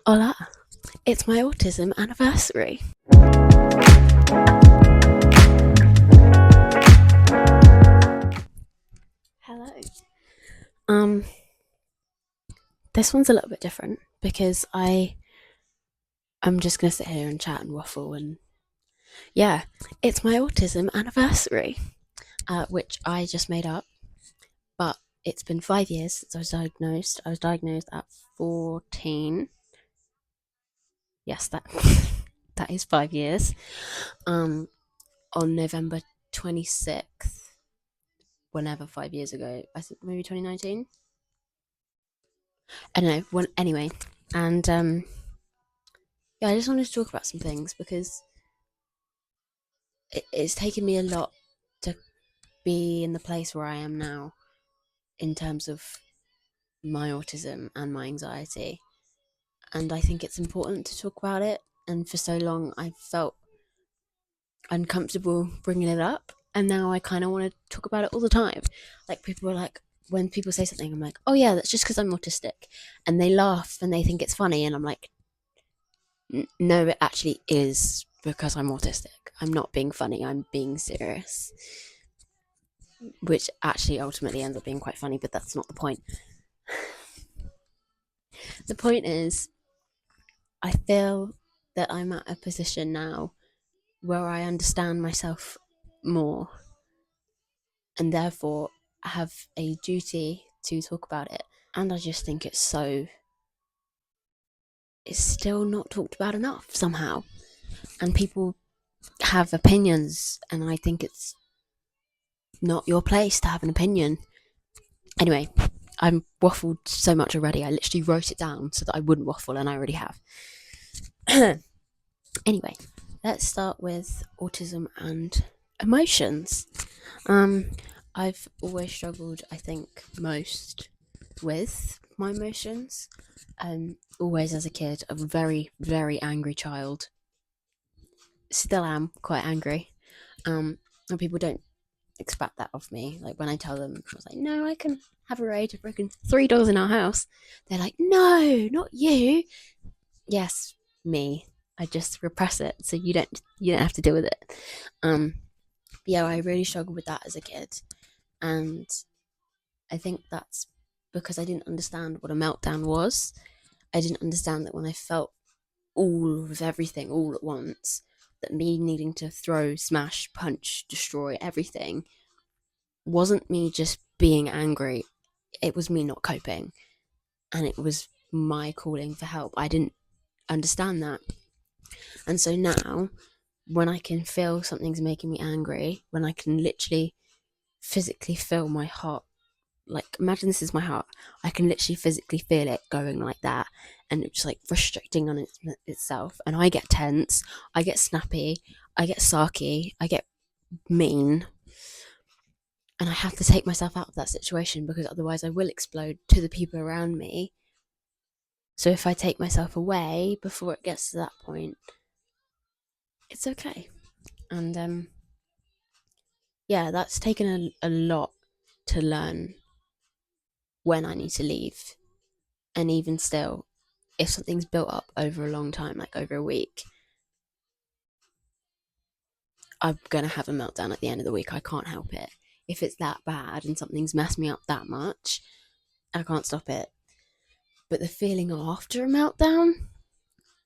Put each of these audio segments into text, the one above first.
Hola, it's my autism anniversary. Hello. Um, this one's a little bit different because I'm just gonna sit here and chat and waffle and yeah, it's my autism anniversary, which I just made up, but it's been 5 years since I was diagnosed. I was diagnosed at 14. Yes, that that is 5 years. Um, on November 26th, whenever 5 years ago, I think maybe 2019. I don't know. Anyway, and yeah, I just wanted to talk about some things because it's taken me a lot to be in the place where I am now in terms of my autism and my anxiety. And I think it's important to talk about it. And for so long, I felt uncomfortable bringing it up. And now I kind of want to talk about it all the time. Like, people are like, when people say something, I'm like, oh, yeah, that's just because I'm autistic. And they laugh and they think it's funny. And I'm like, no, it actually is because I'm autistic. I'm not being funny, I'm being serious. Which actually ultimately ends up being quite funny, but that's not the point. The point is, I feel that I'm at a position now where I understand myself more and therefore have a duty to talk about it. And I just think it's still not talked about enough somehow. And people have opinions, and I think it's not your place to have an opinion. Anyway, I'm waffled so much already. I literally wrote it down so that I wouldn't waffle, and I already have. Anyway, let's start with autism and emotions. Um, I've always struggled, I think, most with my emotions. Always as a kid, a very, very angry child. Still am quite angry. And people don't expect that of me. Like, when I tell them, I was like, no, I can have a raid of freaking $3 in our house. They're like, no, not you. Yes, me. I just repress it so you don't have to deal with it. Yeah, I really struggled with that as a kid, and I think that's because I didn't understand what a meltdown was. I didn't understand that when I felt all of everything all at once, that me needing to throw, smash, punch, destroy everything wasn't me just being angry. It was me not coping, and it was my calling for help. I didn't understand that. And so now, when I can feel something's making me angry, when I can literally physically feel my heart, like, imagine this is my heart, I can literally physically feel it going like that, and it's like restricting on itself, and I get tense, I get snappy, I get sarky, I get mean, and I have to take myself out of that situation because otherwise I will explode to the people around me. So if I take myself away before it gets to that point, it's okay. And yeah, that's taken a lot to learn when I need to leave. And even still, if something's built up over a long time, like over a week, I'm gonna have a meltdown at the end of the week. I can't help it. If it's that bad and something's messed me up that much, I can't stop it. But the feeling after a meltdown,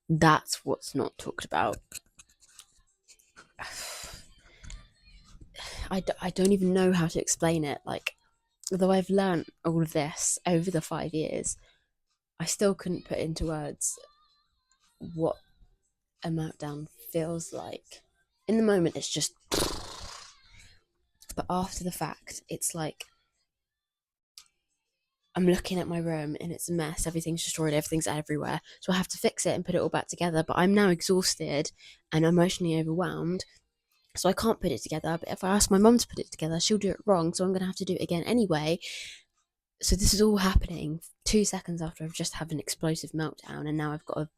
that's what's not talked about. I don't even know how to explain it. Like, although I've learned all of this over the 5 years, I still couldn't put into words what a meltdown feels like. In the moment, it's just. But after the fact, it's like I'm looking at my room and it's a mess. Everything's destroyed. Everything's everywhere. So I have to fix it and put it all back together. But I'm now exhausted and emotionally overwhelmed. So I can't put it together. But if I ask my mum to put it together, she'll do it wrong. So I'm going to have to do it again anyway. So this is all happening 2 seconds after I've just had an explosive meltdown. And now I've got to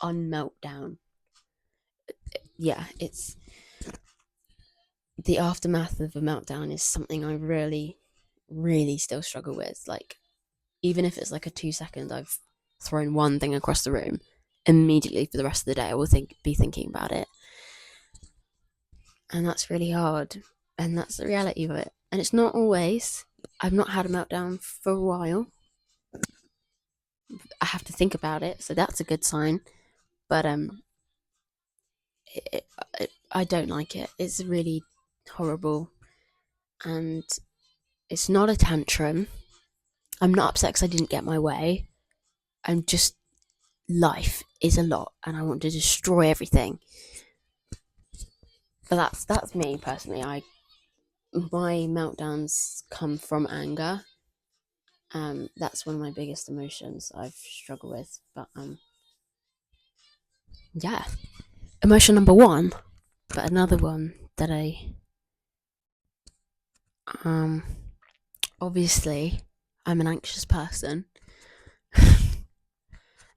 unmeltdown. Yeah, it's the aftermath of a meltdown is something I really, really still struggle with. Like, even if it's like a 2 second, I've thrown one thing across the room, immediately for the rest of the day. I will be thinking about it, and that's really hard. And that's the reality of it. And it's not always. I've not had a meltdown for a while. I have to think about it, so that's a good sign. But it, I don't like it. It's really horrible, and it's not a tantrum. I'm not upset because I didn't get my way. I'm just, life is a lot, and I want to destroy everything. But that's me personally. My meltdowns come from anger. That's one of my biggest emotions I've struggled with. But yeah, emotion number one. But another one that obviously I'm an anxious person.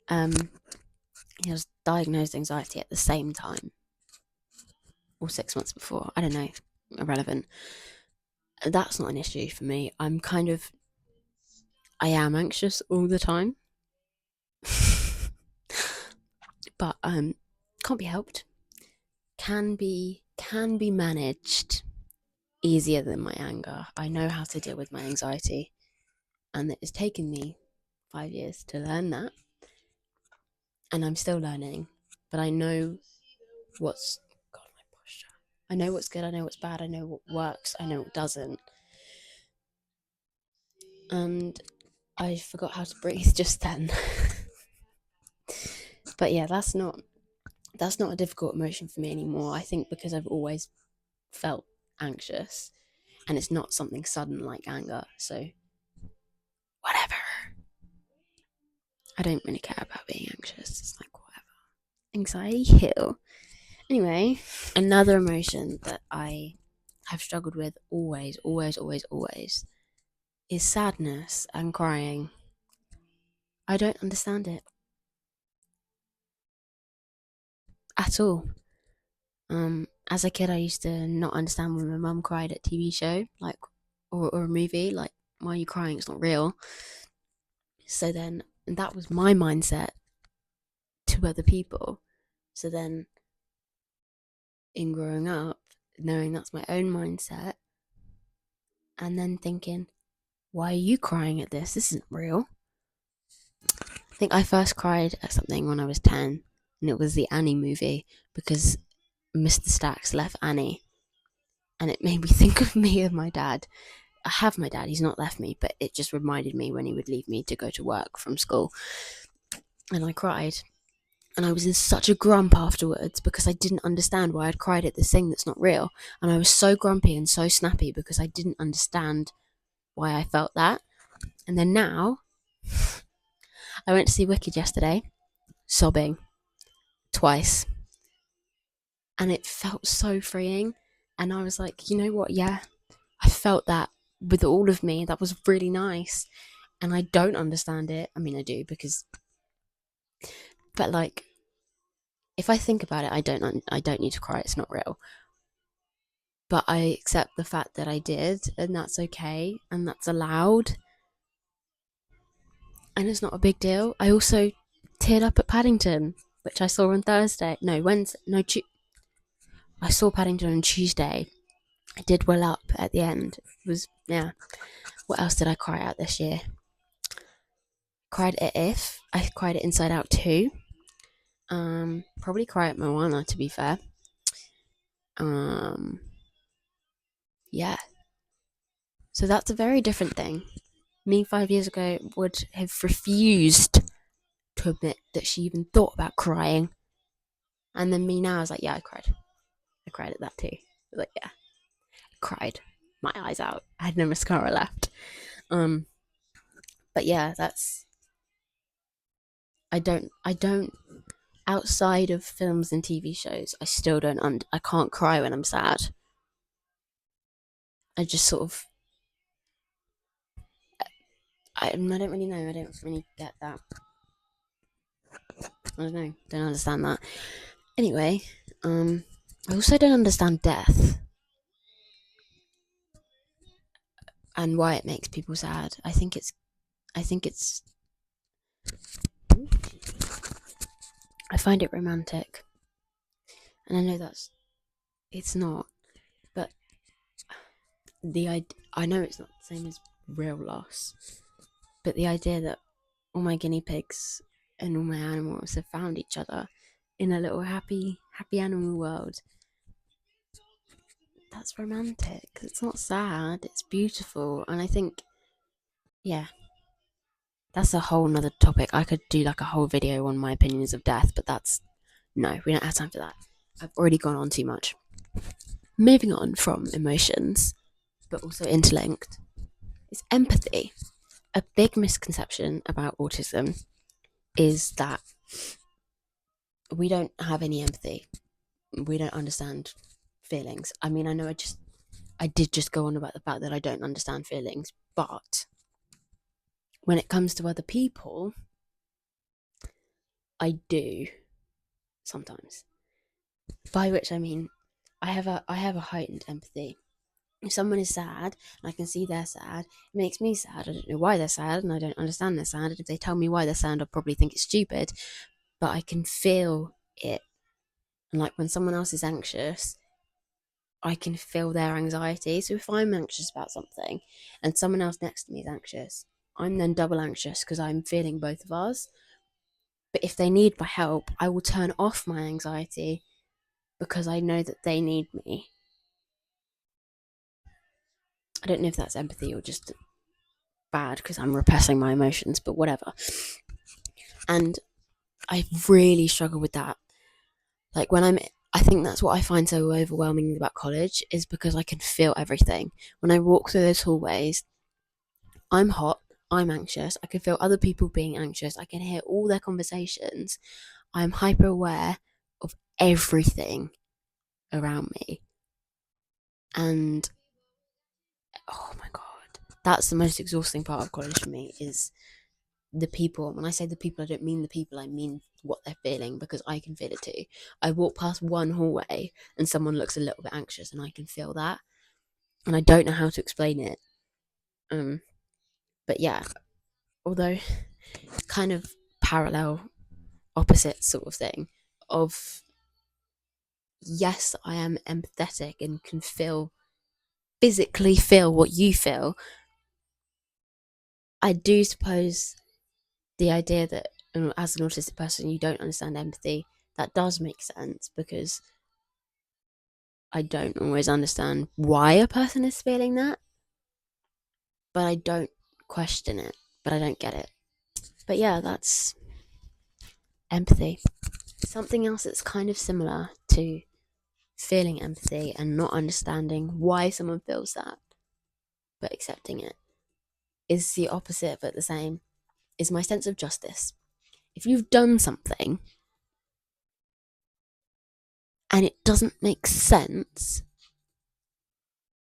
He was diagnosed anxiety at the same time, or 6 months before. I don't know, irrelevant. That's not an issue for me. I am anxious all the time, but can't be helped. Can be managed easier than my anger. I know how to deal with my anxiety, and it has taken me 5 years to learn that, and I'm still learning. But I know what's God, my posture. I know what's good. I know what's bad. I know what works. I know what doesn't. And I forgot how to breathe just then. But yeah, that's not a difficult emotion for me anymore. I think because I've always felt anxious, and it's not something sudden like anger. So whatever. I don't really care about being anxious. It's like whatever. Anxiety hill. Anyway, another emotion that I have struggled with always, always, always, always is sadness and crying. I don't understand it at all. As a kid, I used to not understand when my mum cried at a TV show, like, or a movie, like, why are you crying? It's not real. So then, that was my mindset to other people. So then, in growing up, knowing that's my own mindset, and then thinking, why are you crying at this? This isn't real. I think I first cried at something when I was 10, and it was the Annie movie, because Mr. Stacks left Annie, and it made me think of me and my dad. I have my dad, he's not left me, but it just reminded me when he would leave me to go to work from school. And I cried. And I was in such a grump afterwards because I didn't understand why I'd cried at this thing that's not real. And I was so grumpy and so snappy because I didn't understand why I felt that. And then now, I went to see Wicked yesterday, sobbing twice. And it felt so freeing. And I was like, you know what? Yeah, I felt that with all of me. That was really nice. And I don't understand it. I mean, I do but like, if I think about it, I don't need to cry. It's not real. But I accept the fact that I did, and that's okay, and that's allowed, and it's not a big deal. I also teared up at Paddington, which I saw on Thursday. No, Wednesday. No, I saw Paddington on Tuesday. I did well up at the end. It was, yeah. What else did I cry at this year? Cried at If. I cried at Inside Out 2. Probably cry at Moana, to be fair. Yeah. So that's a very different thing. Me 5 years ago would have refused to admit that she even thought about crying. And then me now is like, yeah, I cried. I cried at that too. Like, yeah, I cried my eyes out. I had no mascara left. But yeah, I don't, outside of films and TV shows, I still don't, I can't cry when I'm sad. I just sort of, I don't really know. I don't really get that. I don't know. Don't understand that. Anyway, I also don't understand death and why it makes people sad. I think it's I find it romantic, and I know it's not, but I know it's not the same as real loss, but the idea that all my guinea pigs and all my animals have found each other in a little happy animal world, that's romantic. It's not sad, it's beautiful. And I think, yeah, that's a whole nother topic. I could do like a whole video on my opinions of death, but no, we don't have time for that. I've already gone on too much. Moving on from emotions, but also interlinked, is empathy. A big misconception about autism is that we don't have any empathy. We don't understand feelings. I mean, I did just go on about the fact that I don't understand feelings, but when it comes to other people, I do sometimes. By which I mean, I have a heightened empathy. If someone is sad and I can see they're sad, it makes me sad. I don't know why they're sad and I don't understand they're sad. And if they tell me why they're sad, I'll probably think it's stupid, but I can feel it. And like when someone else is anxious, I can feel their anxiety. So if I'm anxious about something and someone else next to me is anxious, I'm then double anxious because I'm feeling both of ours. But if they need my help, I will turn off my anxiety because I know that they need me. I don't know if that's empathy or just bad because I'm repressing my emotions, but whatever. And I really struggle with that. Like I think that's what I find so overwhelming about college is because I can feel everything. When I walk through those hallways, I'm hot, I'm anxious, I can feel other people being anxious, I can hear all their conversations. I'm hyper aware of everything around me. And oh my god, that's the most exhausting part of college for me is the people. When I say the people, I don't mean the people, I mean what they're feeling because I can feel it too. I walk past one hallway and someone looks a little bit anxious and I can feel that. And I don't know how to explain it. But yeah, although kind of parallel opposite sort of thing of yes, I am empathetic and can physically feel what you feel. I do suppose the idea that as an autistic person you don't understand empathy, that does make sense because I don't always understand why a person is feeling that, but I don't question it, but I don't get it. But yeah, that's empathy. Something else that's kind of similar to feeling empathy and not understanding why someone feels that, but accepting it, is the opposite but the same, is my sense of justice. If you've done something and it doesn't make sense,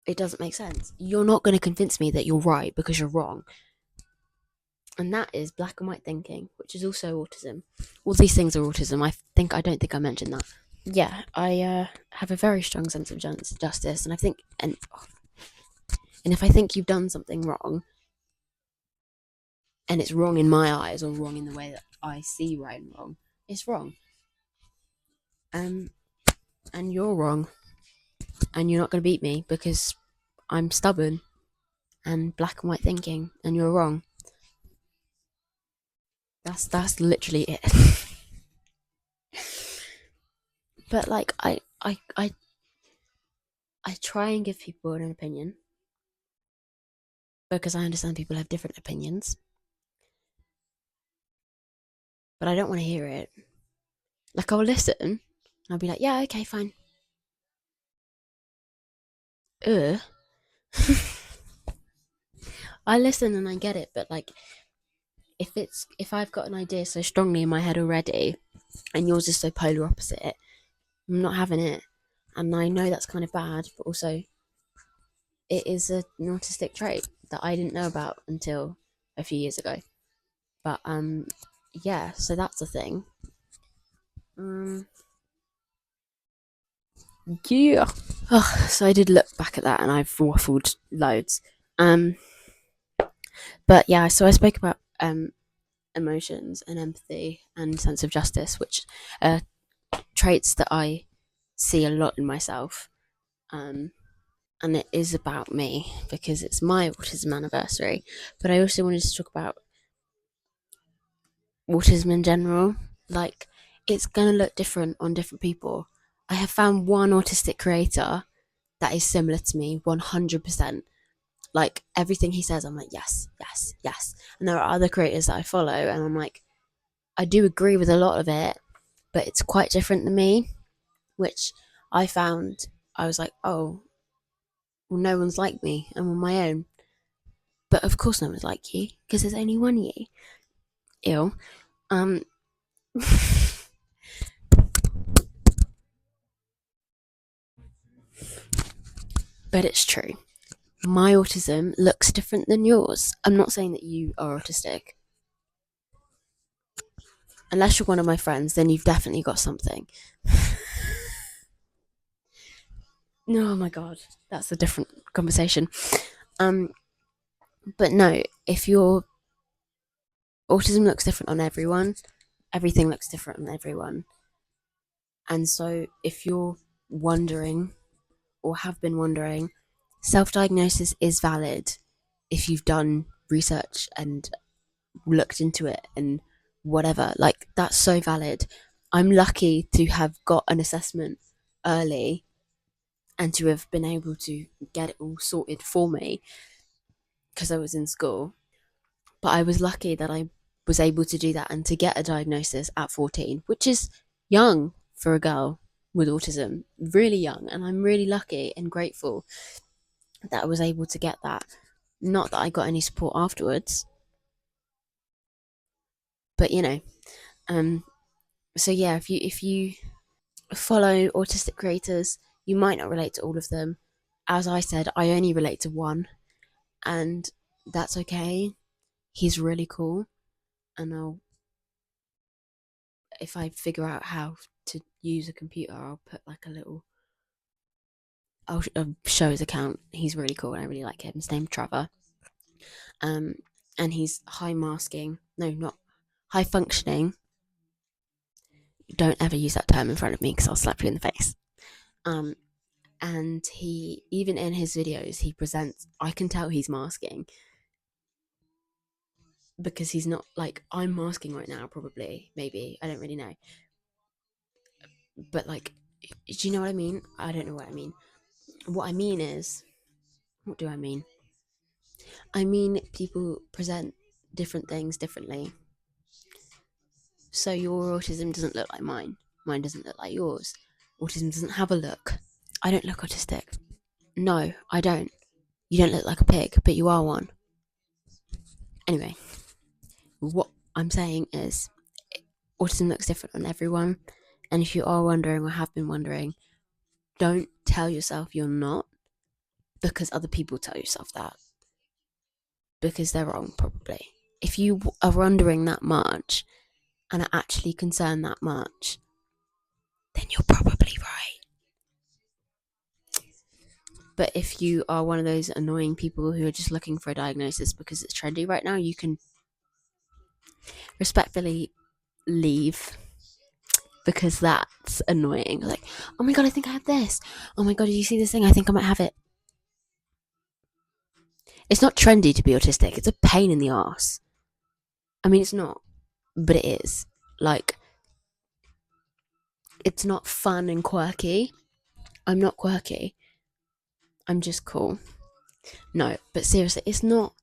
it doesn't make sense. You're not going to convince me that you're right because you're wrong. And that is black and white thinking, which is also autism. All these things are autism. I don't think I mentioned that. Yeah, I have a very strong sense of justice, and I think, and if I think you've done something wrong, and it's wrong in my eyes or wrong in the way that I see right and wrong, it's wrong. And you're wrong, and you're not going to beat me because I'm stubborn and black and white thinking, and you're wrong. That's literally it. But like I try and give people an opinion because I understand people have different opinions, but I don't want to hear it. Like I'll listen, and I'll be like, yeah, okay, fine. Ugh. I listen and I get it, but like if I've got an idea so strongly in my head already, and yours is so polar opposite, I'm not having it. And I know that's kind of bad, but also it is an autistic trait that I didn't know about until a few years ago. But yeah, so that's a thing. Yeah. Oh, so I did look back at that and I've waffled loads. But yeah, so I spoke about emotions and empathy and sense of justice, which are traits that I see a lot in myself. Um, and it is about me because it's my autism anniversary. But I also wanted to talk about autism in general. Like, it's gonna look different on different people. I have found one autistic creator that is similar to me 100%. Like, everything he says, I'm like, yes, yes, yes. And there are other creators that I follow, and I'm like, I do agree with a lot of it, but it's quite different than me, which I found. I was like, oh, well, no one's like me. I'm on my own. But of course, no one's like you because there's only one you. Ew. Um, but it's true. My autism looks different than yours. I'm not saying that you are autistic. Unless you're one of my friends, then you've definitely got something. No, oh my god, that's a different conversation. Um, but no, if your autism looks different on everyone, everything looks different on everyone. And so if you're wondering or have been wondering, self diagnosis is valid if you've done research and looked into it and whatever. Like, that's so valid. I'm lucky to have got an assessment early and to have been able to get it all sorted for me because I was in school. But I was lucky that I was able to do that and to get a diagnosis at 14, which is young for a girl with autism, really young. And I'm really lucky and grateful that I was able to get that. Not that I got any support afterwards, but um, so yeah, if you follow autistic creators, you might not relate to all of them. As I said, I only relate to one, and that's okay. He's really cool, and if I figure out how to use a computer, I'll put like a little. I'll show his account. He's really cool, and I really like him. His name's Trevor. Um, and he's high masking. No, not high functioning. Don't ever use that term in front of me because I'll slap you in the face. Um, and he, even in his videos, he presents. I can tell he's masking because he's not like I'm masking right now. Probably, maybe I don't really know. But like, do you know what I mean? I don't know what I mean. What I mean is, what do I mean? I mean, people present different things differently. So your autism doesn't look like mine. Mine doesn't look like yours. Autism doesn't have a look. I don't look autistic. No, I don't. You don't look like a pig, but you are one. Anyway, what I'm saying is autism looks different on everyone. And if you are wondering or have been wondering, don't tell yourself you're not because other people tell yourself that. Because they're wrong, probably. If you are wondering that much and are actually concerned that much, then you're probably right. But if you are one of those annoying people who are just looking for a diagnosis because it's trendy right now, you can respectfully leave because that's annoying. Like, oh my god, I think I have this. Oh my god, did you see this thing? I think I might have it. It's not trendy to be autistic. It's a pain in the ass. I mean, it's not, but it is. Like, it's not fun and quirky. I'm not quirky. I'm just cool. No, but seriously, it's not.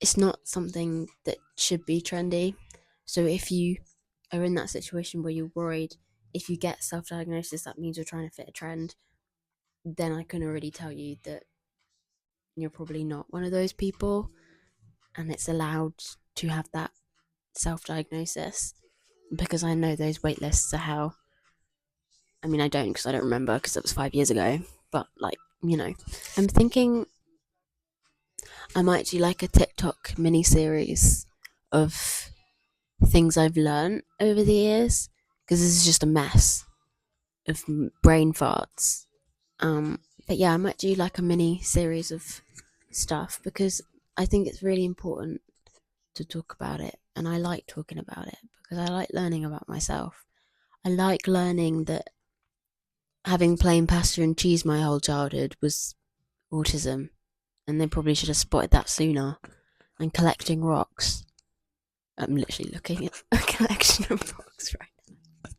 It's not something that should be trendy. So if you are in that situation where you're worried, if you get self-diagnosis, that means you're trying to fit a trend. Then I can already tell you that you're probably not one of those people, and it's allowed to have that self-diagnosis because I know those wait lists are hell. I mean, I don't because I don't remember because it was 5 years ago. But like, I'm thinking I might do like a TikTok mini series of things I've learned over the years because this is just a mess of brain farts. But yeah, I might do like a mini series of stuff because I think it's really important to talk about it and I like talking about it because I like learning about myself. I like learning that having plain pasta and cheese my whole childhood was autism, and they probably should have spotted that sooner. And collecting rocks. I'm literally looking at a collection of rocks right now.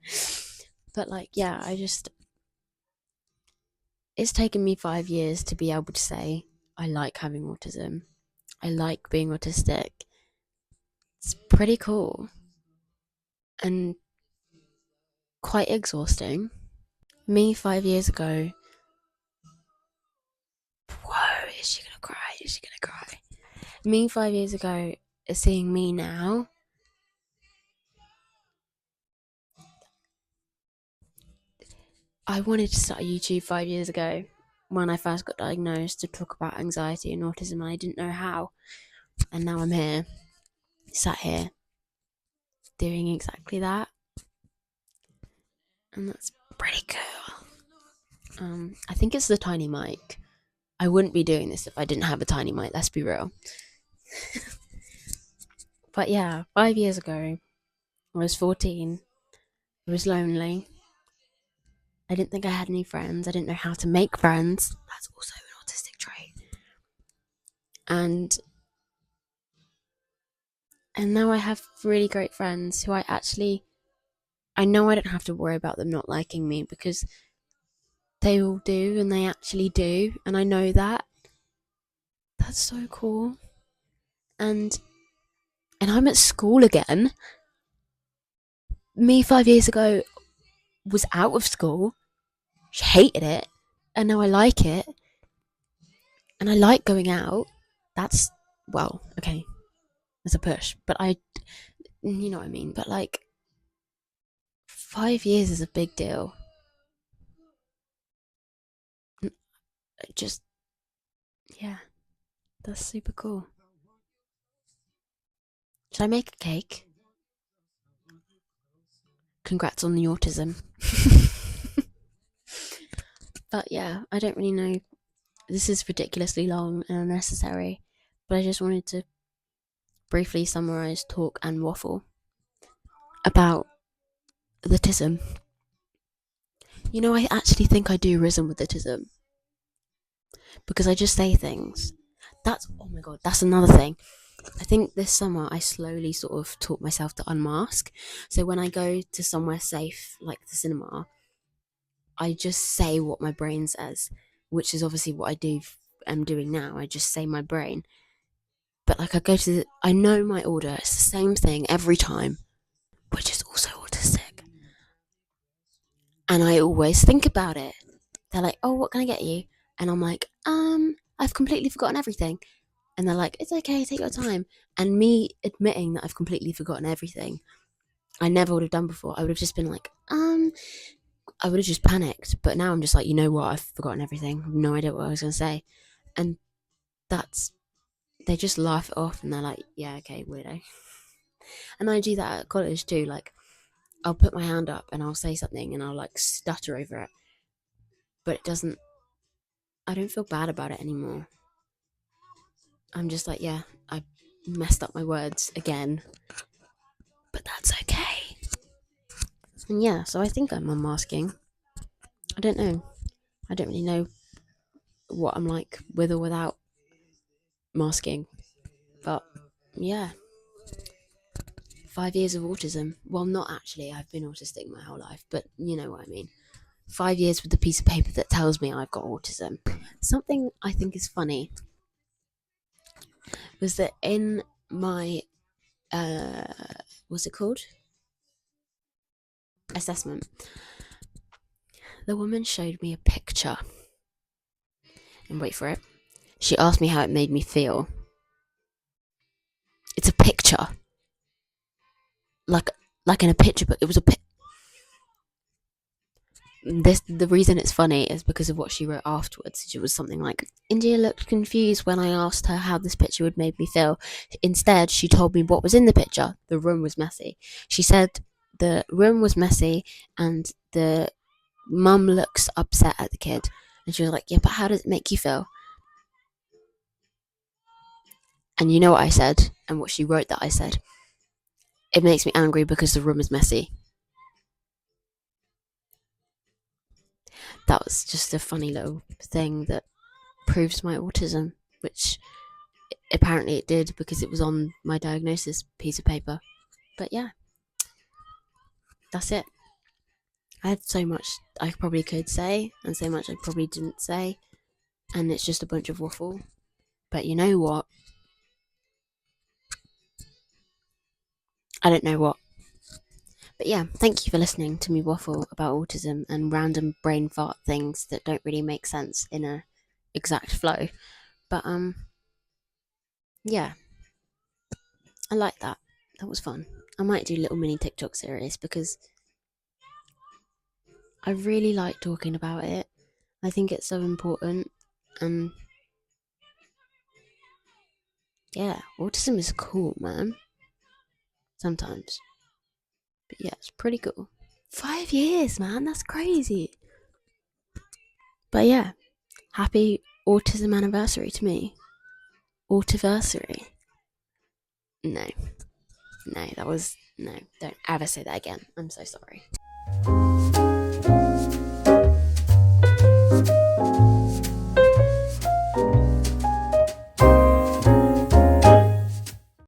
But like, yeah, it's taken me 5 years to be able to say I like having autism. I like being autistic. It's pretty cool and quite exhausting. Me 5 years ago. Whoa, is she gonna cry? Is she gonna cry? Me 5 years ago, seeing me now. I wanted to start YouTube 5 years ago when I first got diagnosed to talk about anxiety and autism, and I didn't know how. And now I'm here, sat here, doing exactly that. And that's pretty cool. I think it's the tiny mic. I wouldn't be doing this if I didn't have a tiny mic, let's be real. But yeah, 5 years ago, I was 14. I was lonely. I didn't think I had any friends. I didn't know how to make friends. That's also an autistic trait. And now I have really great friends who I know I don't have to worry about them not liking me because they all do and they actually do, and I know that. That's so cool. And I'm at school again. Me 5 years ago was out of school, hated it, and now I like it. And I like going out. That's, well, okay, there's a push, but you know what I mean. But like, 5 years is a big deal. Just, yeah, that's super cool. Should I make a cake? Congrats on the autism. But yeah, I don't really know. This is ridiculously long and unnecessary, but I just wanted to briefly summarize talk and waffle about the tism. You know, I actually think I do risen with the tism because I just say things. Oh my god, that's another thing. I think this summer I slowly sort of taught myself to unmask. So when I go to somewhere safe, like the cinema, I just say what my brain says, which is obviously what am doing now. I just say my brain. But like I know my order. It's the same thing every time, which is also autistic. And I always think about it. They're like, "Oh, what can I get you?" And I'm like, I've completely forgotten everything." And they're like, "It's okay, take your time." And me admitting that I've completely forgotten everything, I never would have done before. I would have just been like, I would have just panicked. But now I'm just like, you know what? I've forgotten everything. I have no idea what I was going to say. And they just laugh it off and they're like, yeah, okay, weirdo. And I do that at college too. Like, I'll put my hand up and I'll say something and I'll like stutter over it. But I don't feel bad about it anymore. I'm just like, yeah, I messed up my words again. But that's okay. And yeah, so I think I'm unmasking. I don't know. I don't really know what I'm like with or without masking. But yeah, 5 years of autism. Well, not actually. I've been autistic my whole life, but you know what I mean. 5 years with a piece of paper that tells me I've got autism. Something I think is funny was that in my what's it called? Assessment. The woman showed me a picture. And wait for it. She asked me how it made me feel. It's a picture. Like in a picture book. It was the reason it's funny is because of what she wrote afterwards. It was something like, India looked confused when I asked her how this picture would make me feel. Instead, she told me what was in the picture. The room was messy. She said the room was messy and the mum looks upset at the kid. And she was like, yeah, but how does it make you feel? And you know what I said and what she wrote that I said? It makes me angry because the room is messy. That was just a funny little thing that proves my autism, which apparently it did because it was on my diagnosis piece of paper. But yeah, that's it. I had so much I probably could say, and so much I probably didn't say, and it's just a bunch of waffle. But you know what? I don't know what. But yeah, thank you for listening to me waffle about autism and random brain fart things that don't really make sense in a exact flow. But yeah, I like that. That was fun. I might do little mini TikTok series because I really like talking about it. I think it's so important, and yeah, autism is cool, man. Sometimes. But yeah, it's pretty cool. 5 years, man, that's crazy. But yeah, happy autism anniversary to me. Autiversary. No, no, that was no. Don't ever say that again. I'm so sorry.